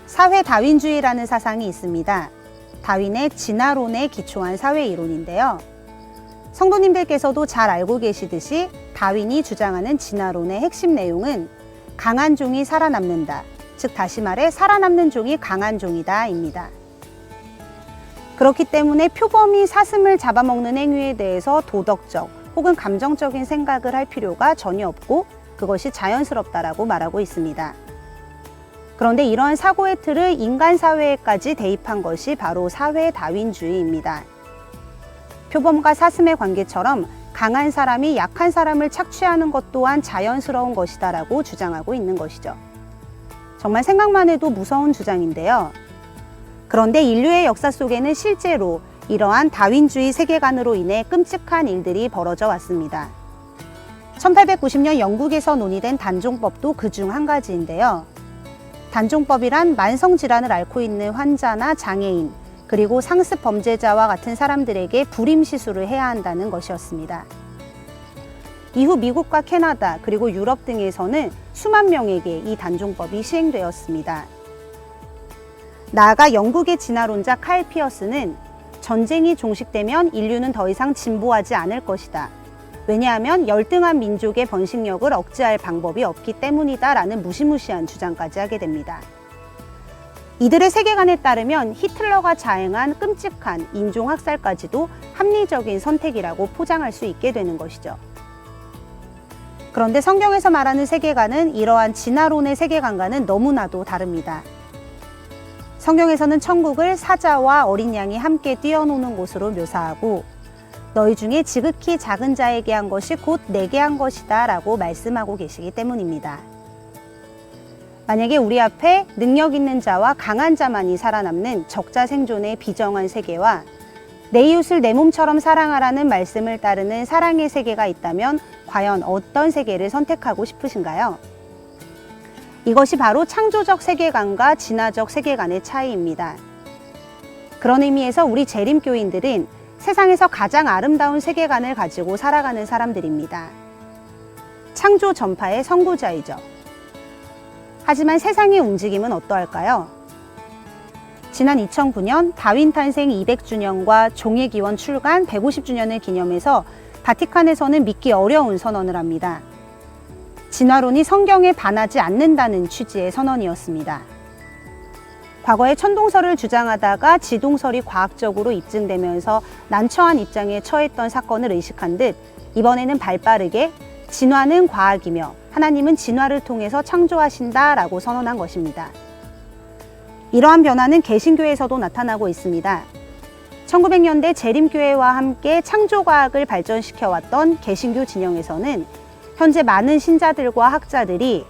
사회 다윈주의라는 사상이 있습니다. 다윈의 진화론에 기초한 사회 이론인데요. 성도님들께서도 잘 알고 계시듯이 다윈이 주장하는 진화론의 핵심 내용은 강한 종이 살아남는다. 즉 다시 말해 살아남는 종이 강한 종이다 입니다. 그렇기 때문에 표범이 사슴을 잡아먹는 행위에 대해서 도덕적 혹은 감정적인 생각을 할 필요가 전혀 없고 그것이 자연스럽다라고 말하고 있습니다. 그런데 이러한 사고의 틀을 인간 사회에까지 대입한 것이 바로 사회 다윈주의입니다. 표범과 사슴의 관계처럼 강한 사람이 약한 사람을 착취하는 것 또한 자연스러운 것이다라고 주장하고 있는 것이죠. 정말 생각만 해도 무서운 주장인데요. 그런데 인류의 역사 속에는 실제로 이러한 다윈주의 세계관으로 인해 끔찍한 일들이 벌어져 왔습니다. 1890년 영국에서 논의된 단종법도 그중 한 가지인데요. 단종법이란 만성질환을 앓고 있는 환자나 장애인, 그리고 상습 범죄자와 같은 사람들에게 불임 시술을 해야 한다는 것이었습니다. 이후 미국과 캐나다, 그리고 유럽 등에서는 수만 명에게 이 단종법이 시행되었습니다. 나아가 영국의 진화론자 칼 피어스는 전쟁이 종식되면 인류는 더 이상 진보하지 않을 것이다. 왜냐하면 열등한 민족의 번식력을 억제할 방법이 없기 때문이다 라는 무시무시한 주장까지 하게 됩니다. 이들의 세계관에 따르면 히틀러가 자행한 끔찍한 인종학살까지도 합리적인 선택이라고 포장할 수 있게 되는 것이죠. 그런데 성경에서 말하는 세계관은 이러한 진화론의 세계관과는 너무나도 다릅니다. 성경에서는 천국을 사자와 어린 양이 함께 뛰어노는 곳으로 묘사하고 너희 중에 지극히 작은 자에게 한 것이 곧 내게 한 것이다 라고 말씀하고 계시기 때문입니다. 만약에 우리 앞에 능력 있는 자와 강한 자만이 살아남는 적자 생존의 비정한 세계와 내 이웃을 내 몸처럼 사랑하라는 말씀을 따르는 사랑의 세계가 있다면 과연 어떤 세계를 선택하고 싶으신가요? 이것이 바로 창조적 세계관과 진화적 세계관의 차이입니다. 그런 의미에서 우리 재림교인들은 세상에서 가장 아름다운 세계관을 가지고 살아가는 사람들입니다. 창조 전파의 선구자이죠. 하지만 세상의 움직임은 어떠할까요? 지난 2009년 다윈 탄생 200주년과 종의 기원 출간 150주년을 기념해서 바티칸에서는 믿기 어려운 선언을 합니다. 진화론이 성경에 반하지 않는다는 취지의 선언이었습니다. 과거에 천동설을 주장하다가 지동설이 과학적으로 입증되면서 난처한 입장에 처했던 사건을 의식한 듯 이번에는 발빠르게 진화는 과학이며 하나님은 진화를 통해서 창조하신다라고 선언한 것입니다. 이러한 변화는 개신교에서도 나타나고 있습니다. 1900년대 재림교회와 함께 창조과학을 발전시켜왔던 개신교 진영에서는 현재 많은 신자들과 학자들이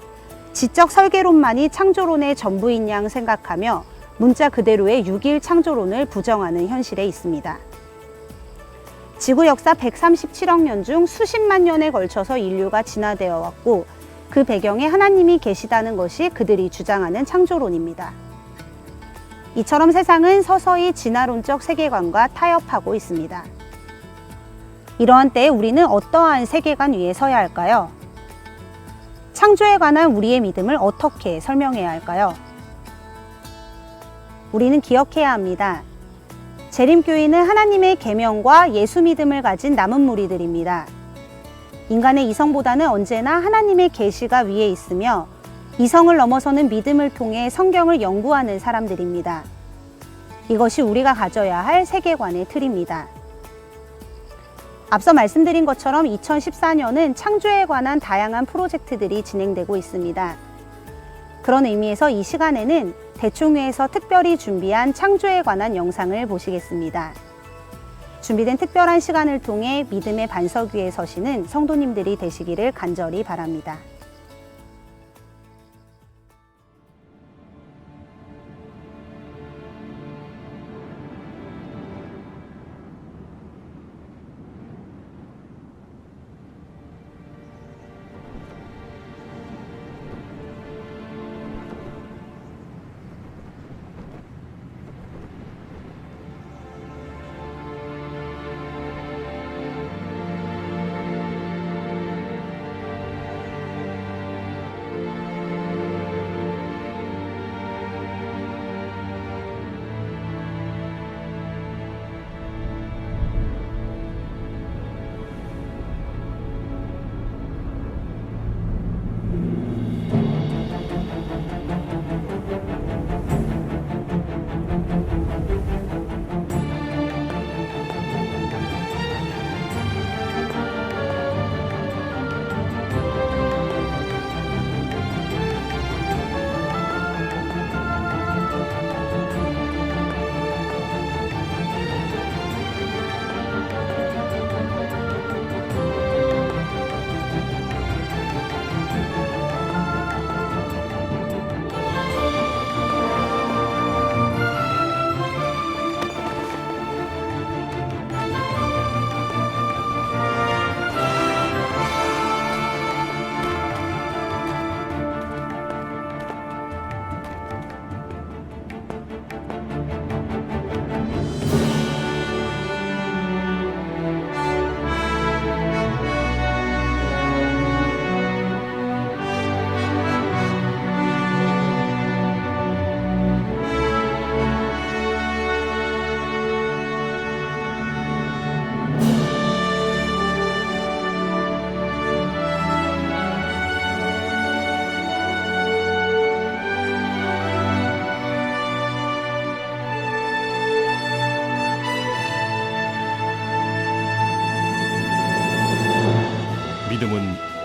지적 설계론만이 창조론의 전부인 양 생각하며 문자 그대로의 6일 창조론을 부정하는 현실에 있습니다. 지구 역사 137억 년 중 수십만 년에 걸쳐서 인류가 진화되어 왔고 그 배경에 하나님이 계시다는 것이 그들이 주장하는 창조론입니다. 이처럼 세상은 서서히 진화론적 세계관과 타협하고 있습니다. 이러한 때에 우리는 어떠한 세계관 위에 서야 할까요? 창조에 관한 우리의 믿음을 어떻게 설명해야 할까요? 우리는 기억해야 합니다. 재림교인은 하나님의 계명과 예수 믿음을 가진 남은 무리들입니다. 인간의 이성보다는 언제나 하나님의 계시가 위에 있으며 이성을 넘어서는 믿음을 통해 성경을 연구하는 사람들입니다. 이것이 우리가 가져야 할 세계관의 틀입니다. 앞서 말씀드린 것처럼 2014년은 창조에 관한 다양한 프로젝트들이 진행되고 있습니다. 그런 의미에서 이 시간에는 대총회에서 특별히 준비한 창조에 관한 영상을 보시겠습니다. 준비된 특별한 시간을 통해 믿음의 반석 위에 서시는 성도님들이 되시기를 간절히 바랍니다.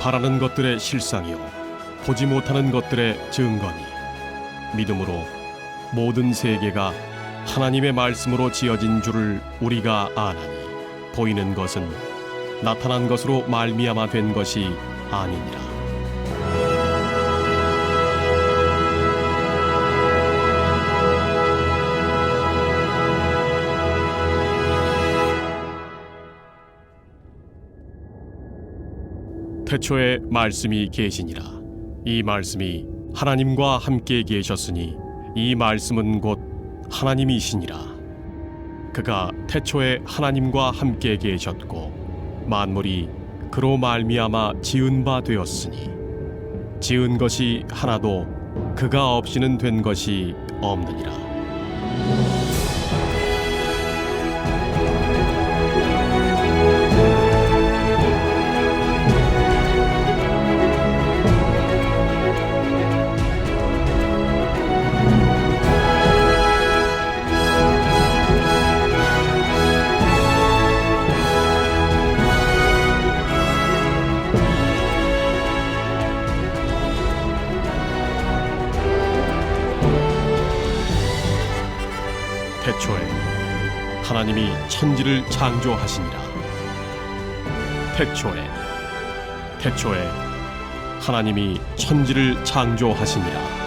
바라는 것들의 실상이요 보지 못하는 것들의 증거니 믿음으로 모든 세계가 하나님의 말씀으로 지어진 줄을 우리가 아나니 보이는 것은 나타난 것으로 말미암아 된 것이 아니니라. 태초에 말씀이 계시니라. 이 말씀이 하나님과 함께 계셨으니 이 말씀은 곧 하나님이시니라. 그가 태초에 하나님과 함께 계셨고 만물이 그로 말미암아 지은 바 되었으니 지은 것이 하나도 그가 없이는 된 것이 없느니라. 태초에 하나님이 천지를 창조하시니라. 태초에 하나님이 천지를 창조하시니라.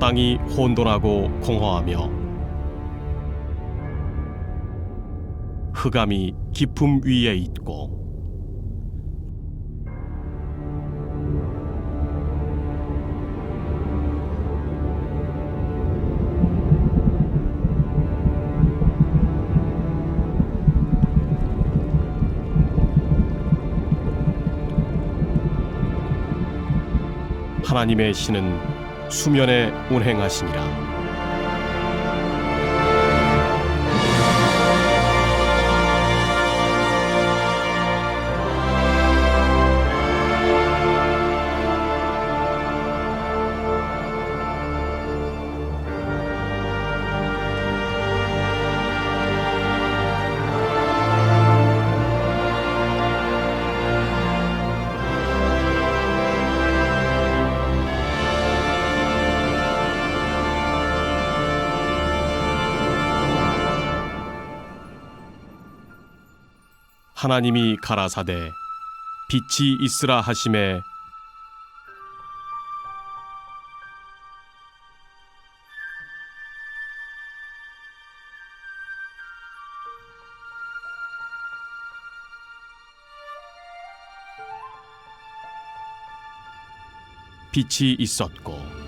땅이 혼돈하고 공허하며 흑암이 깊음 위에 있고 하나님의 신은 수면에 운행하시니라. 하나님이 가라사대 빛이 있으라 하심에 빛이 있었고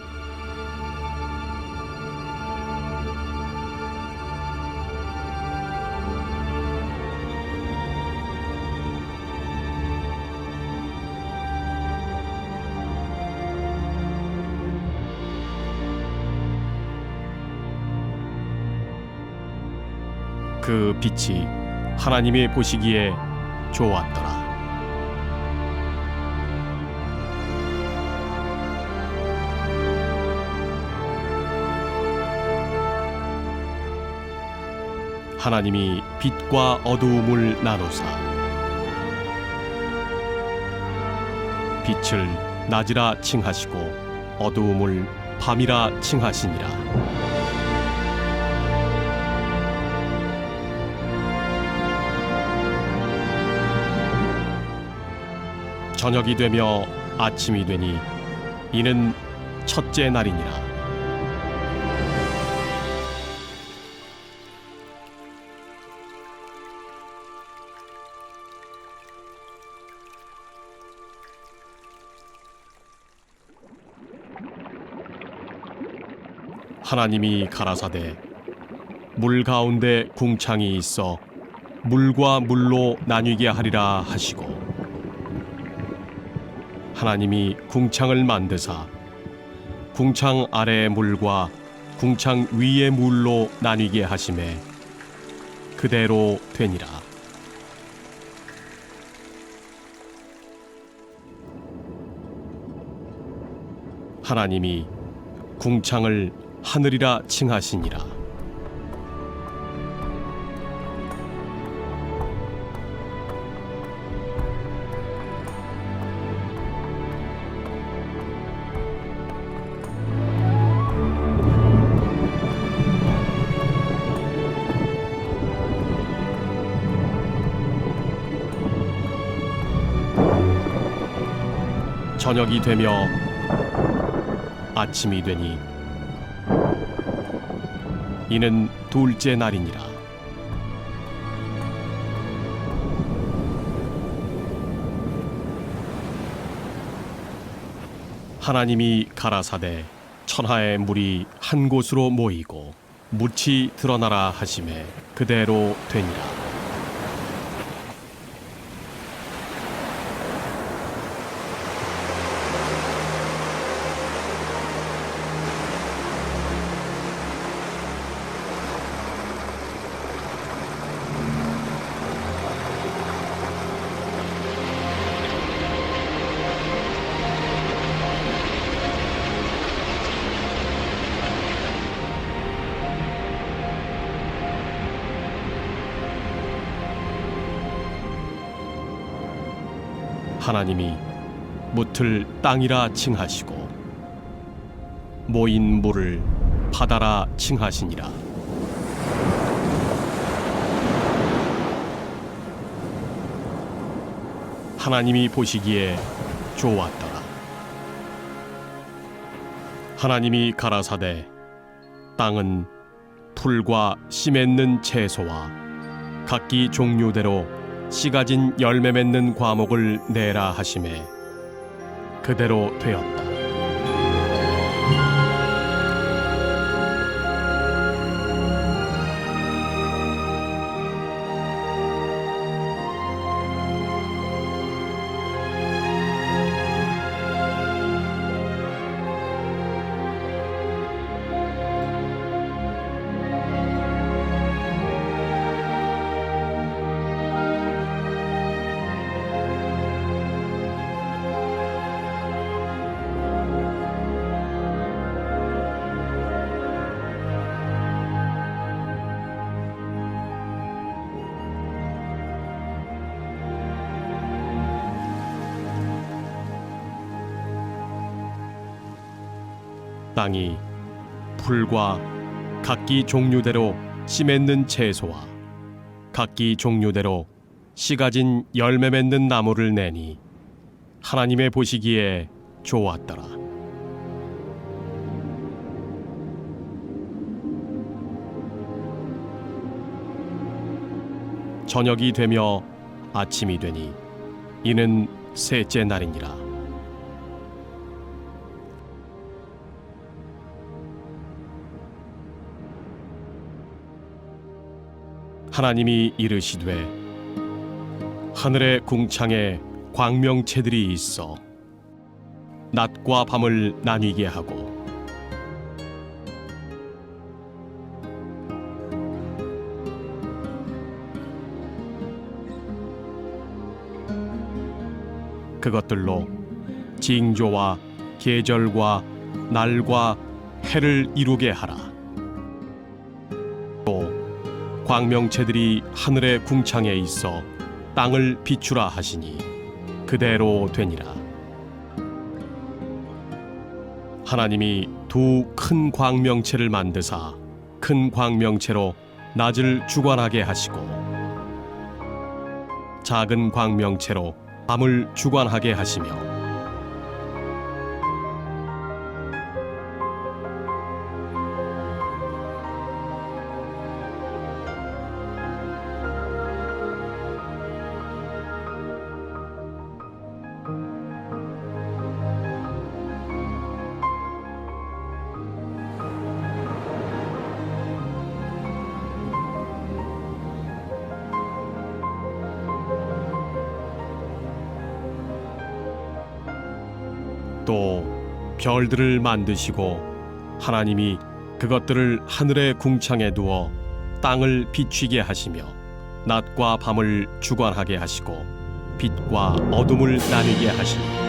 그 빛이 하나님의 보시기에 좋았더라. 하나님이 빛과 어두움을 나누사 빛을 낮이라 칭하시고 어두움을 밤이라 칭하시니라. 저녁이 되며 아침이 되니 이는 첫째 날이니라. 하나님이 가라사대 물 가운데 궁창이 있어 물과 물로 나뉘게 하리라 하시고, 하나님이 궁창을 만드사 궁창 아래의 물과 궁창 위의 물로 나뉘게 하심에 그대로 되니라. 하나님이 궁창을 하늘이라 칭하시니라. 저녁이 되며 아침이 되니 이는 둘째 날이니라. 하나님이 가라사대 천하의 물이 한 곳으로 모이고 묻이 드러나라 하심에 그대로 되니라. 하나님이 묻을 땅이라 칭하시고 모인 물을 바다라 칭하시니라. 하나님이 보시기에 좋았더라. 하나님이 가라사대 땅은 풀과 씨 맺는 채소와 각기 종류대로 씨 가진 열매 맺는 과목을 내라 하심에 그대로 되었다. 땅이 풀과 각기 종류대로 씨 맺는 채소와 각기 종류대로 씨 가진 열매 맺는 나무를 내니 하나님의 보시기에 좋았더라. 저녁이 되며 아침이 되니 이는 셋째 날이니라. 하나님이 이르시되 하늘의 궁창에 광명체들이 있어 낮과 밤을 나뉘게 하고 그것들로 징조와 계절과 날과 해를 이루게 하라. 또 광명체들이 하늘의 궁창에 있어 땅을 비추라 하시니 그대로 되니라. 하나님이 두 큰 광명체를 만드사 큰 광명체로 낮을 주관하게 하시고 작은 광명체로 밤을 주관하게 하시며 또 별들을 만드시고 하나님이 그것들을 하늘의 궁창에 두어 땅을 비추게 하시며 낮과 밤을 주관하게 하시고 빛과 어둠을 나뉘게 하시니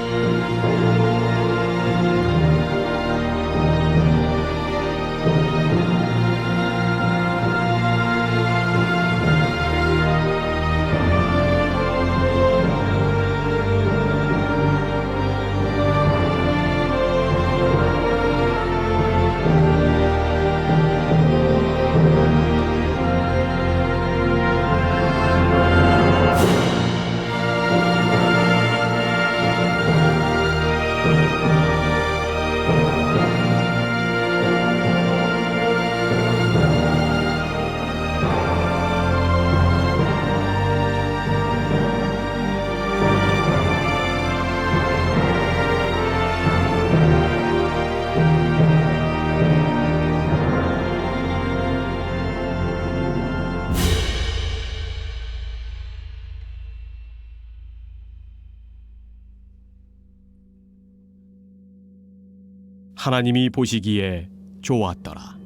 하나님이 보시기에 좋았더라.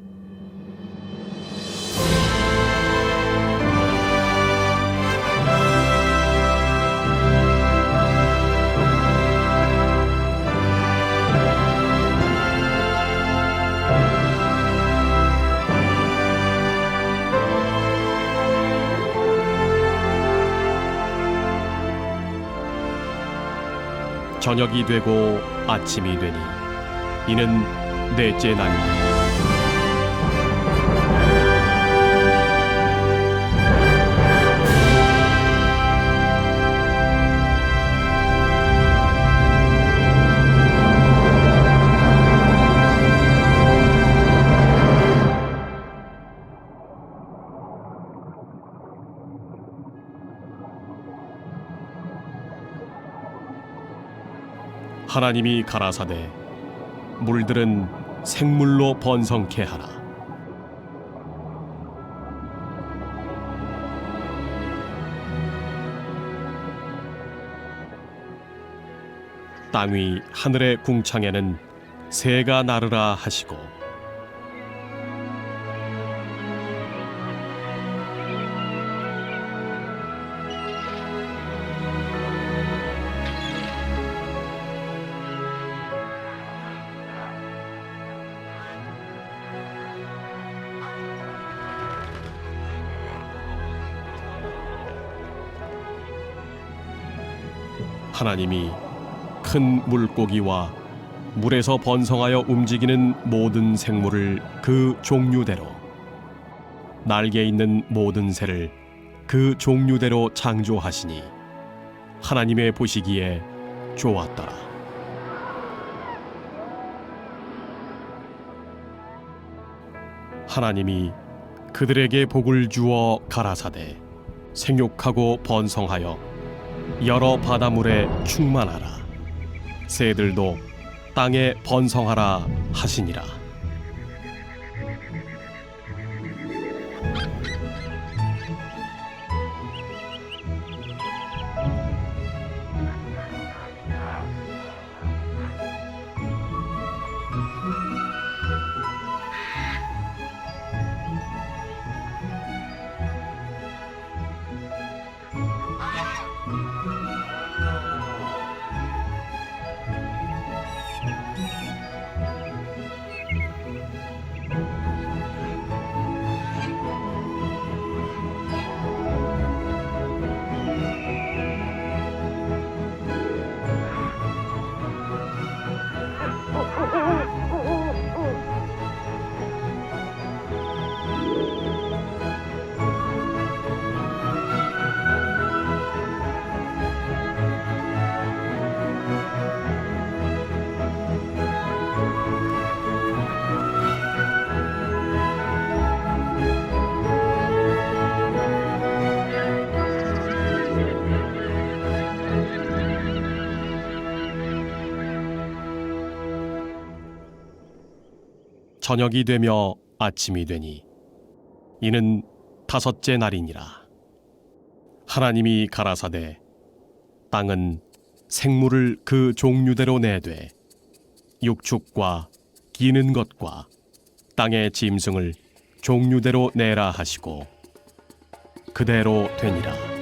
저녁이 되고 아침이 되니 이는 넷째 날이다. 하나님이 가라사대 물들은 생물로 번성케 하라. 땅 위 하늘의 궁창에는 새가 나르라 하시고 하나님이 큰 물고기와 물에서 번성하여 움직이는 모든 생물을 그 종류대로 날개 있는 모든 새를 그 종류대로 창조하시니 하나님의 보시기에 좋았더라. 하나님이 그들에게 복을 주어 가라사대 생육하고 번성하여 여러 바다물에 충만하라. 새들도 땅에 번성하라 하시니라. 저녁이 되며 아침이 되니 이는 다섯째 날이니라. 하나님이 가라사대 땅은 생물을 그 종류대로 내되 육축과 기는 것과 땅의 짐승을 종류대로 내라 하시고 그대로 되니라.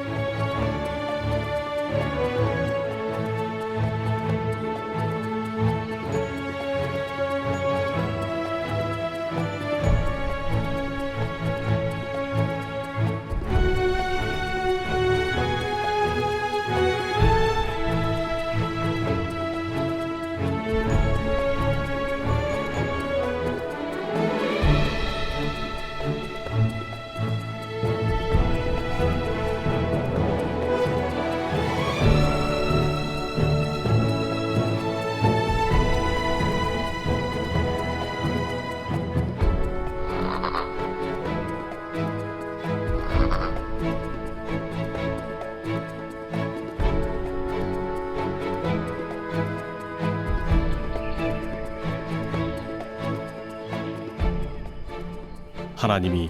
하나님이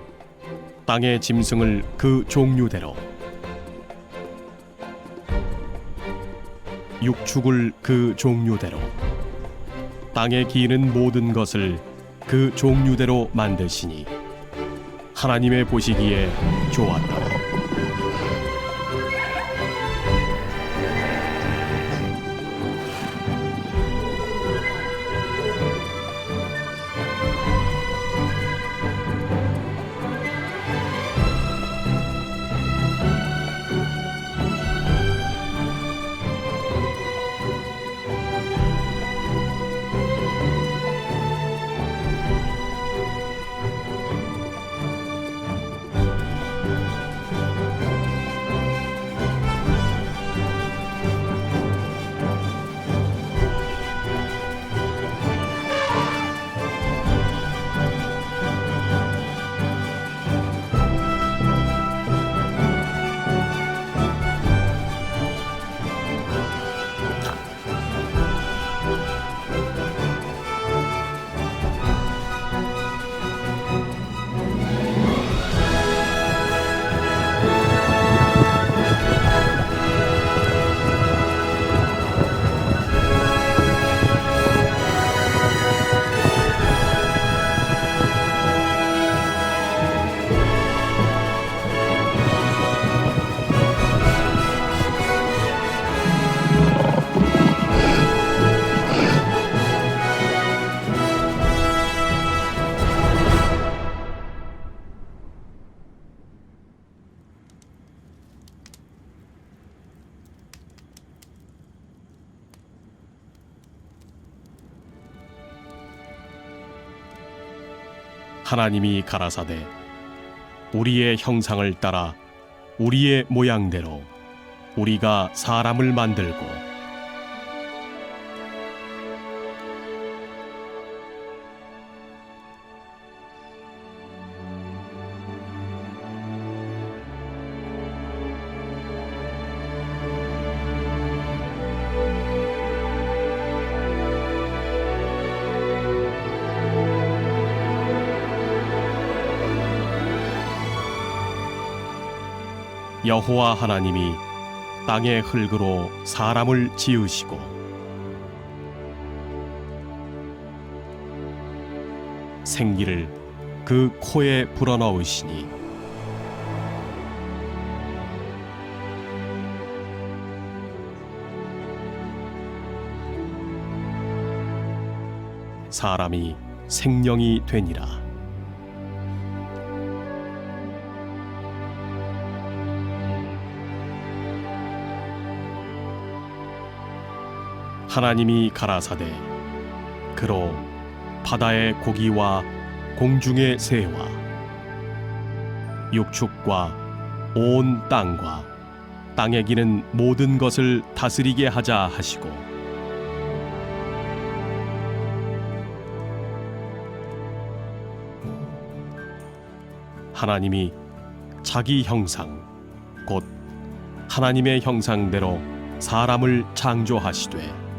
땅의 짐승을 그 종류대로 육축을 그 종류대로 땅에 기는 모든 것을 그 종류대로 만드시니 하나님의 보시기에 좋았더라. 하나님이 가라사대 우리의 형상을 따라 우리의 모양대로 우리가 사람을 만들고 여호와 하나님이 땅의 흙으로 사람을 지으시고 생기를 그 코에 불어넣으시니 사람이 생명이 되니라. 하나님이 가라사대 그로 바다의 고기와 공중의 새와 육축과 온 땅과 땅에 기는 모든 것을 다스리게 하자 하시고 하나님이 자기 형상 곧 하나님의 형상대로 사람을 창조하시되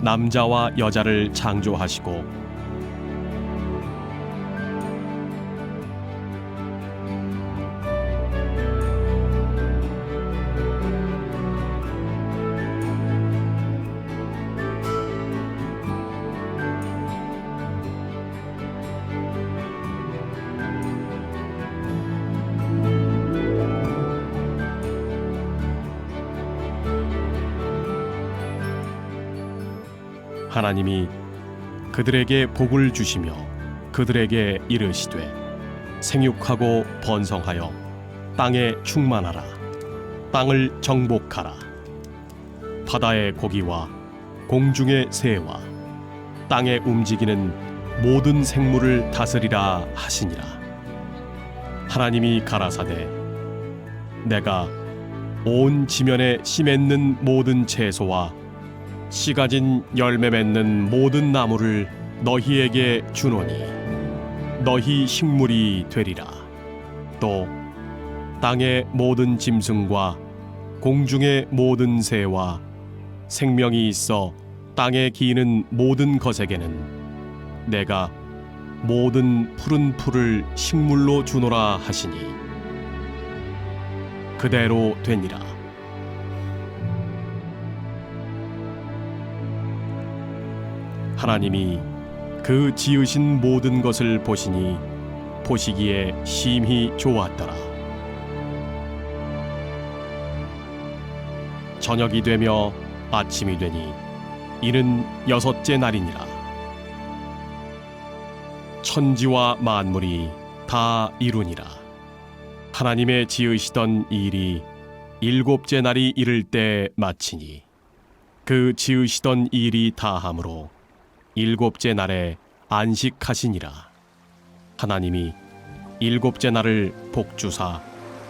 남자와 여자를 창조하시고 하나님이 그들에게 복을 주시며 그들에게 이르시되 생육하고 번성하여 땅에 충만하라. 땅을 정복하라. 바다의 고기와 공중의 새와 땅에 움직이는 모든 생물을 다스리라 하시니라. 하나님이 가라사대 내가 온 지면에 씨 맺는 모든 채소와 씨 가진 열매 맺는 모든 나무를 너희에게 주노니 너희 식물이 되리라. 또 땅의 모든 짐승과 공중의 모든 새와 생명이 있어 땅에 기는 모든 것에게는 내가 모든 푸른 풀을 식물로 주노라 하시니 그대로 되니라. 하나님이 그 지으신 모든 것을 보시니 보시기에 심히 좋았더라. 저녁이 되며 아침이 되니 이는 여섯째 날이니라. 천지와 만물이 다 이루니라. 하나님의 지으시던 일이 일곱째 날이 이를 때 마치니 그 지으시던 일이 다함으로 일곱째 날에 안식하시니라. 하나님이 일곱째 날을 복주사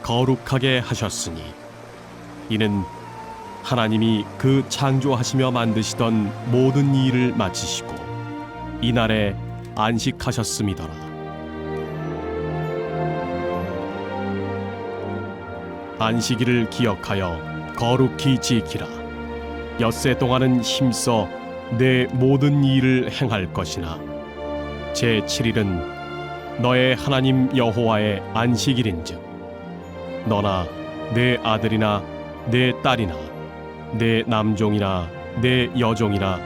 거룩하게 하셨으니 이는 하나님이 그 창조하시며 만드시던 모든 일을 마치시고 이 날에 안식하셨음이더라. 안식일을 기억하여 거룩히 지키라. 엿새 동안은 힘써 내 모든 일을 행할 것이나 제7일은 너의 하나님 여호와의 안식일인즉 너나 내 아들이나 내 딸이나 내 남종이나 내 여종이나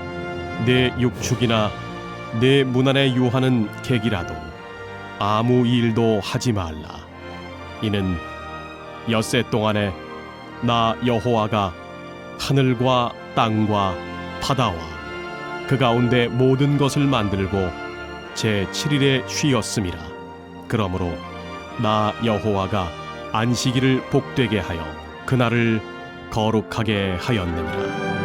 내 육축이나 내 문안에 유하는 객이라도 아무 일도 하지 말라. 이는 엿새 동안에 나 여호와가 하늘과 땅과 바다와 그 가운데 모든 것을 만들고 제7일에 쉬었음이라. 그러므로 나 여호와가 안식일을 복되게 하여 그날을 거룩하게 하였느니라.